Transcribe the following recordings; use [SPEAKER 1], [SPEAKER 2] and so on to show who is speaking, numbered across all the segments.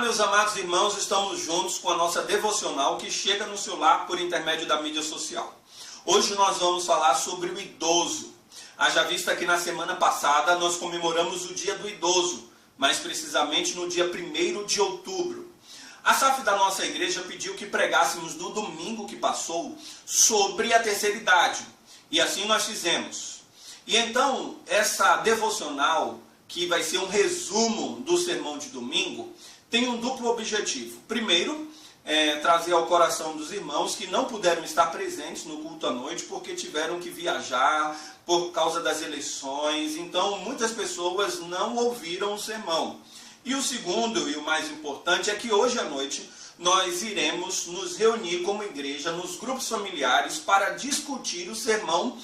[SPEAKER 1] meus amados irmãos, estamos juntos com a nossa devocional que chega no seu lar por intermédio da mídia social. Hoje nós vamos falar sobre o idoso. Haja vista que na semana passada nós comemoramos o Dia do Idoso, mais precisamente no dia 1º de outubro. A SAF da nossa igreja pediu que pregássemos no domingo que passou sobre a terceira idade. E assim nós fizemos. E então, essa devocional, que vai ser um resumo do sermão de domingo, tem um duplo objetivo. Primeiro, trazer ao coração dos irmãos que não puderam estar presentes no culto à noite porque tiveram que viajar por causa das eleições. Então, muitas pessoas não ouviram o sermão. E o segundo e o mais importante é que hoje à noite nós iremos nos reunir como igreja nos grupos familiares para discutir o sermão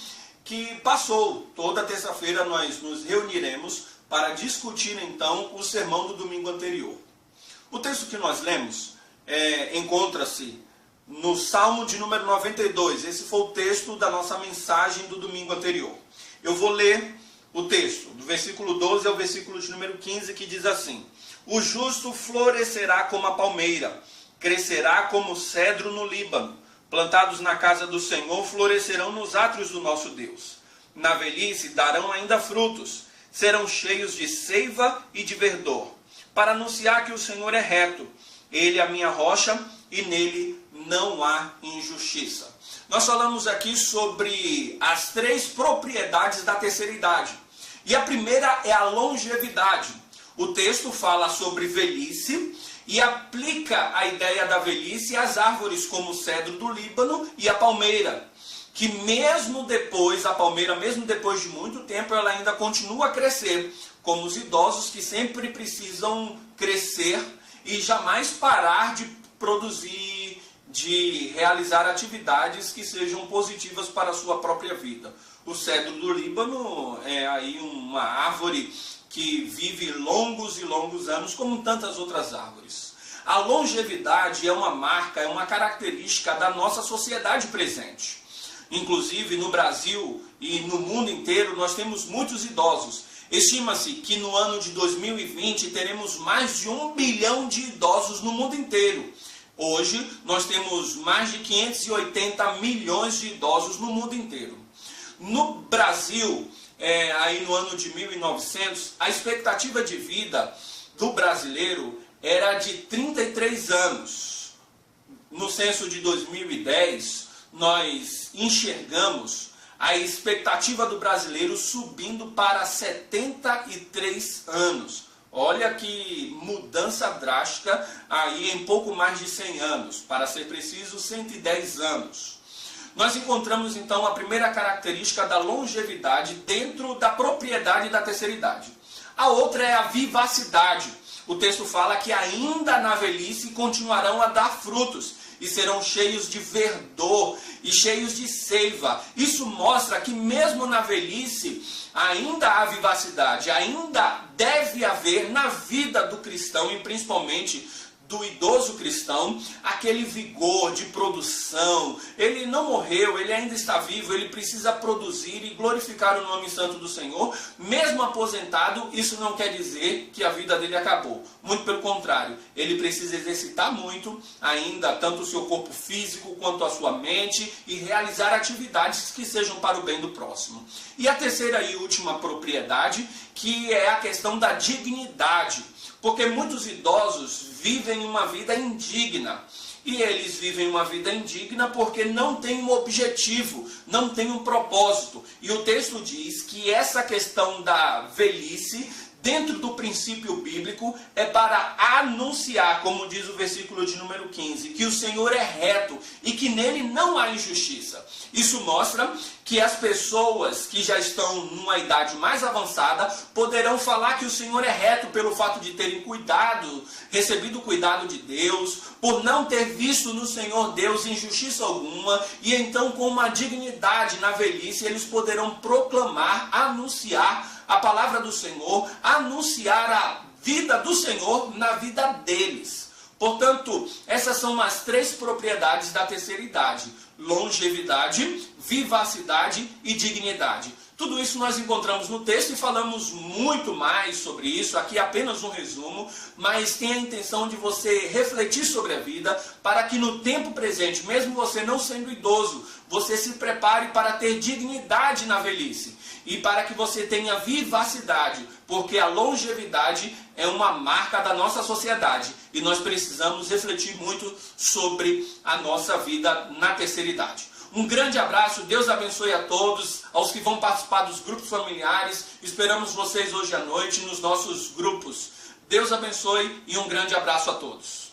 [SPEAKER 1] que passou. Toda terça-feira nós nos reuniremos para discutir então o sermão do domingo anterior. O texto que nós lemos encontra-se no Salmo de número 92. Esse foi o texto da nossa mensagem do domingo anterior. Eu vou ler o texto, do versículo 12 ao versículo de número 15, que diz assim: O justo florescerá como a palmeira, crescerá como o cedro no Líbano. Plantados na casa do Senhor, florescerão nos átrios do nosso Deus. Na velhice darão ainda frutos, serão cheios de seiva e de verdor, para anunciar que o Senhor é reto. Ele é a minha rocha e nele não há injustiça. Nós falamos aqui sobre as 3 propriedades da terceira idade. E a primeira é a longevidade. O texto fala sobre velhice e aplica a ideia da velhice às árvores como o cedro do Líbano e a palmeira, que mesmo depois de muito tempo, ela ainda continua a crescer, como os idosos que sempre precisam crescer e jamais parar de produzir, de realizar atividades que sejam positivas para a sua própria vida. O cedro do Líbano é aí uma árvore que vive longos e longos anos, como tantas outras árvores. A longevidade é uma marca, é uma característica da nossa sociedade presente. Inclusive no Brasil e no mundo inteiro nós temos muitos idosos. Estima-se que no ano de 2020 teremos mais de 1 bilhão de idosos no mundo inteiro. Hoje nós temos mais de 580 milhões de idosos no mundo inteiro. No Brasil, aí no ano de 1900, a expectativa de vida do brasileiro era de 33 anos. No censo de 2010, nós enxergamos a expectativa do brasileiro subindo para 73 anos. Olha que mudança drástica aí em pouco mais de 100 anos, para ser preciso, 110 anos. Nós encontramos então a primeira característica da longevidade dentro da propriedade da terceira idade. A outra é a vivacidade. O texto fala que ainda na velhice continuarão a dar frutos e serão cheios de verdor e cheios de seiva. Isso mostra que mesmo na velhice ainda há vivacidade, ainda deve haver na vida do cristão e principalmente do idoso cristão, aquele vigor de produção. Ele não morreu, ele ainda está vivo, ele precisa produzir e glorificar o nome santo do Senhor. Mesmo aposentado, isso não quer dizer que a vida dele acabou. Muito pelo contrário, ele precisa exercitar muito ainda, tanto o seu corpo físico quanto a sua mente, e realizar atividades que sejam para o bem do próximo. E a terceira e última propriedade, que é a questão da dignidade. Porque muitos idosos vivem uma vida indigna. E eles vivem uma vida indigna porque não tem um objetivo, não tem um propósito. E o texto diz que essa questão da velhice, dentro do princípio bíblico, é para anunciar, como diz o versículo de número 15, que o Senhor é reto e que nele não há injustiça. Isso mostra que as pessoas que já estão numa idade mais avançada poderão falar que o Senhor é reto pelo fato de terem recebido o cuidado de Deus, por não ter visto no Senhor Deus injustiça alguma, e então com uma dignidade na velhice eles poderão proclamar, anunciar a palavra do Senhor, anunciar a vida do Senhor na vida deles. Portanto, essas são as 3 propriedades da terceira idade: longevidade, vivacidade e dignidade. Tudo isso nós encontramos no texto e falamos muito mais sobre isso. Aqui é apenas um resumo, mas tem a intenção de você refletir sobre a vida para que no tempo presente, mesmo você não sendo idoso, você se prepare para ter dignidade na velhice e para que você tenha vivacidade, porque a longevidade é uma marca da nossa sociedade e nós precisamos refletir muito sobre a nossa vida na terceira idade. Um grande abraço, Deus abençoe a todos, aos que vão participar dos grupos familiares. Esperamos vocês hoje à noite nos nossos grupos. Deus abençoe e um grande abraço a todos.